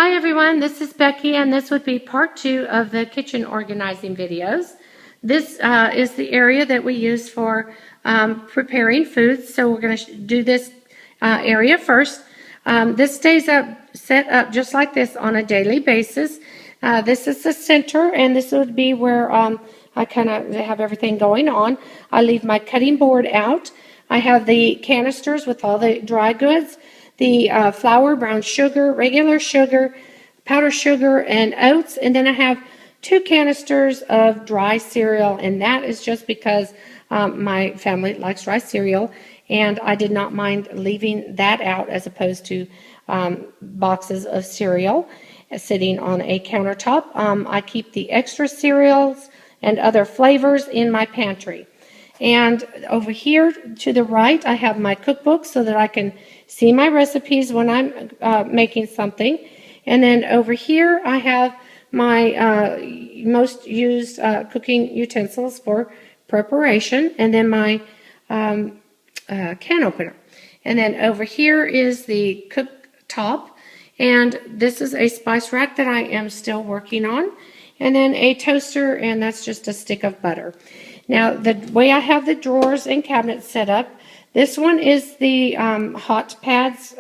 Hi everyone, this is Becky and this would be part 2 of the kitchen organizing videos. This is the area that we use for preparing foods, so we're going to do this area first. This stays set up just like this on a daily basis. This is the center, and this would be where I kind of have everything going on. I leave my cutting board out. I have the canisters with all the dry goods, the flour, brown sugar, regular sugar, powdered sugar, and oats. And then I have 2 canisters of dry cereal, and that is just because my family likes dry cereal, and I did not mind leaving that out as opposed to boxes of cereal sitting on a countertop. I keep the extra cereals and other flavors in my pantry. And over here to the right, I have my cookbook so that I can see my recipes when I'm making something. And then over here, I have my most used cooking utensils for preparation, and then my can opener. And then over here is the cooktop, and this is a spice rack that I am still working on. And then a toaster, and that's just a stick of butter. Now, the way I have the drawers and cabinets set up, this one is the hot pads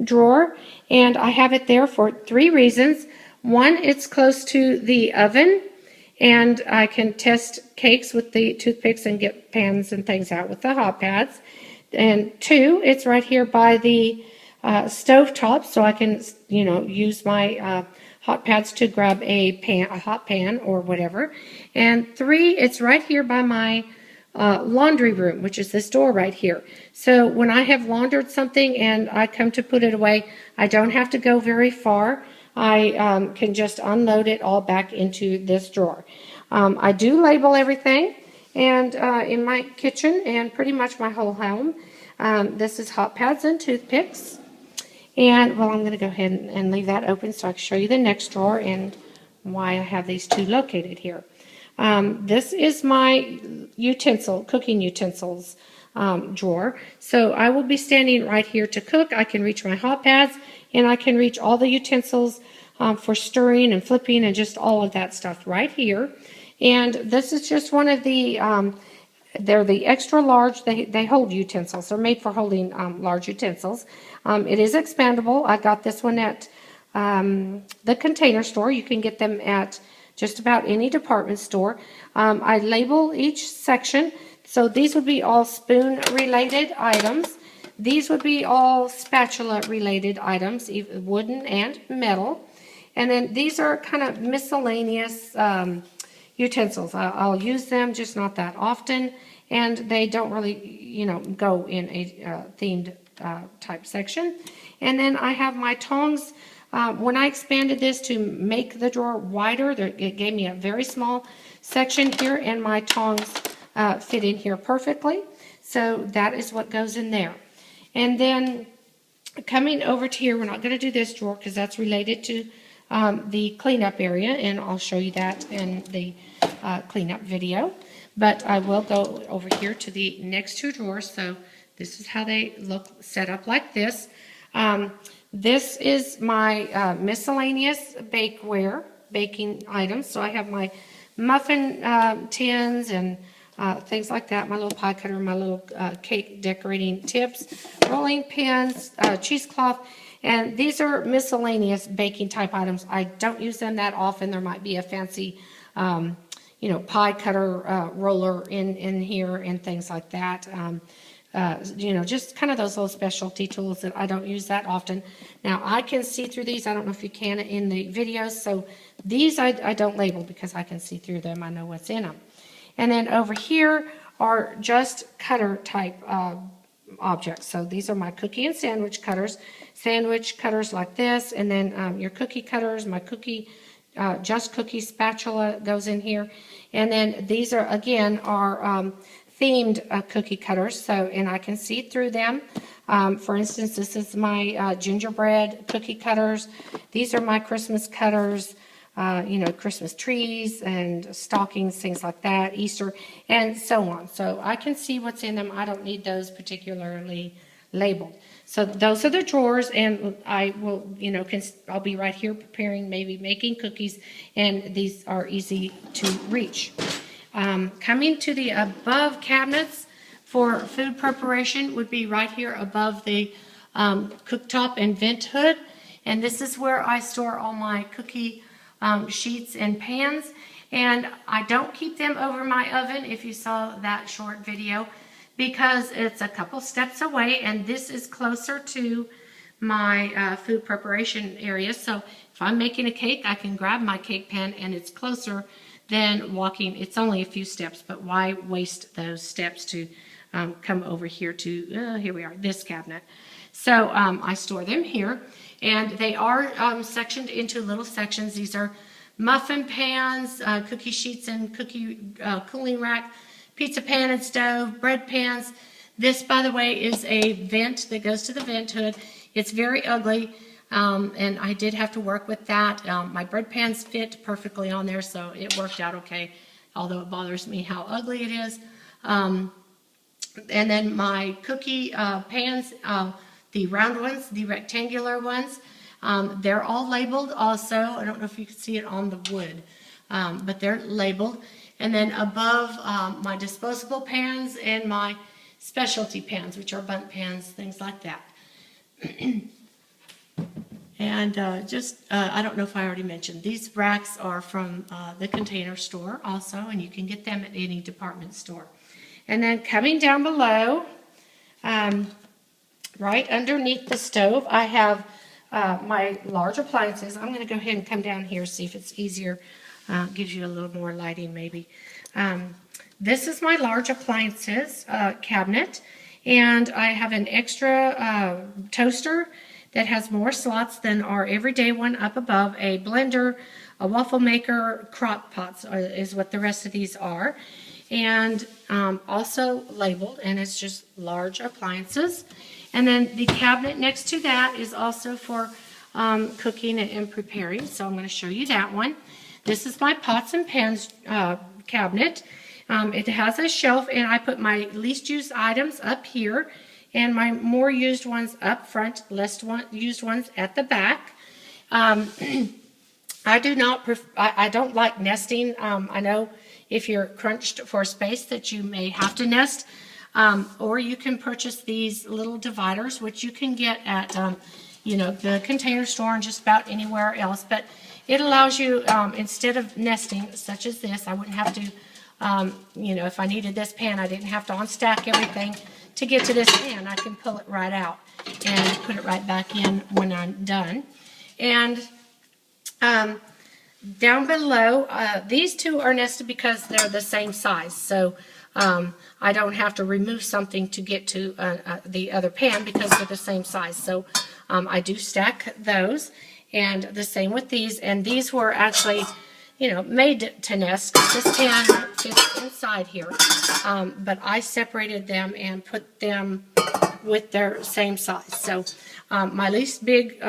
drawer, and I have it there for 3 reasons. One, it's close to the oven, and I can test cakes with the toothpicks and get pans and things out with the hot pads. And 2, it's right here by the stove top, so I can, use my hot pads to grab a hot pan or whatever. And 3, it's right here by my laundry room, which is this door right here. So when I have laundered something and I come to put it away, I don't have to go very far. I can just unload it all back into this drawer. I do label everything, and in my kitchen and pretty much my whole home, this is hot pads and toothpicks. And, well, I'm going to go ahead and leave that open so I can show you the next drawer and why I have these 2 located here. This is my cooking utensils drawer. So I will be standing right here to cook. I can reach my hot pads, and I can reach all the utensils for stirring and flipping and just all of that stuff right here. And this is just one of the... they're the extra large. They hold utensils. They're made for holding large utensils. It is expandable. I got this one at the Container Store. You can get them at just about any department store. I label each section. So these would be all spoon-related items. These would be all spatula-related items, wooden and metal. And then these are kind of miscellaneous utensils. I'll use them, just not that often, and they don't really, go in a themed type section. And then I have my tongs. When I expanded this to make the drawer wider, it gave me a very small section here, and my tongs fit in here perfectly. So that is what goes in there. And then coming over to here, we're not going to do this drawer because that's related to the cleanup area, and I'll show you that in the cleanup video. But I will go over here to the next 2 drawers. So this is how they look set up like this. This is my miscellaneous baking items. So I have my muffin tins and things like that, my little pie cutter, my little cake decorating tips, rolling pins, cheesecloth. And these are miscellaneous baking type items. I don't use them that often. There might be a fancy, pie cutter roller in here and things like that. Just kind of those little specialty tools that I don't use that often. Now, I can see through these. I don't know if you can in the videos. So these I don't label because I can see through them. I know what's in them. And then over here are just cutter type objects. So these are my cookie and sandwich cutters like this, and then your cookie cutters, my just cookie spatula goes in here, and then these are again themed cookie cutters. So, and I can see through them. For instance, this is my gingerbread cookie cutters. These are my Christmas cutters. Christmas trees and stockings, things like that, Easter, and so on. So I can see what's in them. I don't need those particularly labeled. So those are the drawers, and I will, I'll be right here preparing, maybe making cookies, and these are easy to reach. Coming to the above cabinets for food preparation would be right here above the cooktop and vent hood. And this is where I store all my cookie sheets and pans. And I don't keep them over my oven, if you saw that short video, because it's a couple steps away, and this is closer to my food preparation area. So if I'm making a cake, I can grab my cake pan, and it's closer than walking. It's only a few steps, but why waste those steps to come over here to, here we are, this cabinet. So I store them here, and they are sectioned into little sections. These are muffin pans, cookie sheets and cookie cooling rack, pizza pan and stove, bread pans. This, by the way, is a vent that goes to the vent hood. It's very ugly, and I did have to work with that. My bread pans fit perfectly on there, so it worked out okay, although it bothers me how ugly it is. And then my cookie pans, the round ones, the rectangular ones, they're all labeled also. I don't know if you can see it on the wood, but they're labeled. And then above my disposable pans and my specialty pans, which are bundt pans, things like that. And I don't know if I already mentioned, these racks are from the Container Store also, and you can get them at any department store. And then coming down below, right underneath the stove, I have my large appliances. I'm going to go ahead and come down here, see if it's easier, gives you a little more lighting maybe. This is my large appliances cabinet, and I have an extra toaster that has more slots than our everyday one up above, a blender, a waffle maker, crock pots is what the rest of these are, and also labeled, and it's just large appliances. And then the cabinet next to that is also for cooking and preparing, so I'm going to show you that one. This is my pots and pans cabinet. It has a shelf, and I put my least used items up here and my more used ones up front, less used ones at the back. I don't like nesting. I know if you're crunched for space that you may have to nest, or you can purchase these little dividers, which you can get at the Container Store and just about anywhere else. But it allows you, instead of nesting such as this, I wouldn't have to, if I needed this pan, I didn't have to unstack everything to get to this pan. I can pull it right out and put it right back in when I'm done. And down below, these two are nested because they're the same size. So I don't have to remove something to get to the other pan because they're the same size. So I do stack those, and the same with these. And these were actually, made to nest. This pan fits inside here, but I separated them and put them with their same size. So my least big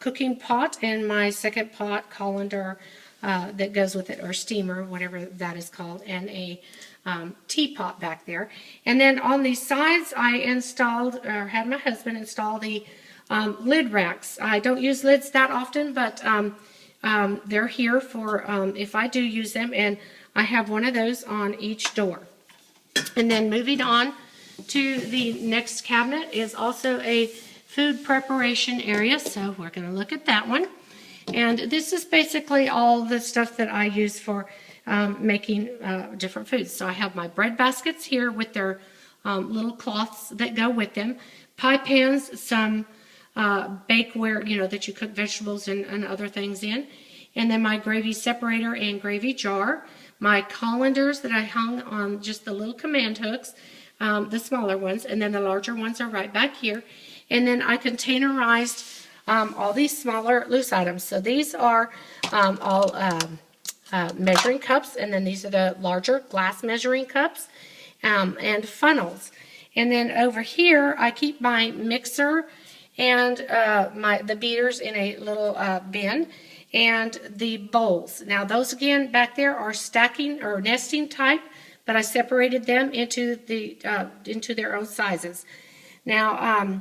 cooking pot and my second pot, colander, that goes with it, or steamer, whatever that is called, and a teapot back there. And then on the sides, I installed, or had my husband install the lid racks. I don't use lids that often, but they're here for if I do use them, and I have one of those on each door. And then moving on to the next cabinet is also a food preparation area, so we're going to look at that one. And this is basically all the stuff that I use for making different foods. So I have my bread baskets here with their little cloths that go with them, pie pans, some bakeware, that you cook vegetables and other things in, and then my gravy separator and gravy jar, my colanders that I hung on just the little command hooks, the smaller ones, and then the larger ones are right back here. And then I containerized all these smaller loose items. So these are all measuring cups, and then these are the larger glass measuring cups and funnels. And then over here, I keep my mixer and the beaters in a little bin, and the bowls. Now those again back there are stacking or nesting type, but I separated them into their own sizes. Now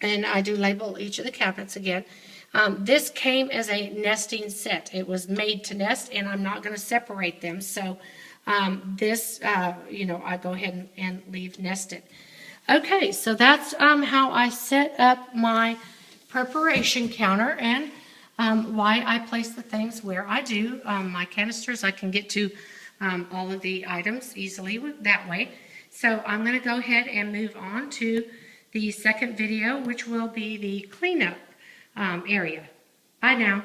and I do label each of the cabinets again. This came as a nesting set. It was made to nest, and I'm not going to separate them. So this, I go ahead and leave nested. Okay, so that's how I set up my preparation counter and why I place the things where I do. My canisters, I can get to all of the items easily that way. So I'm going to go ahead and move on to the second video, which will be the cleanup area. Bye now.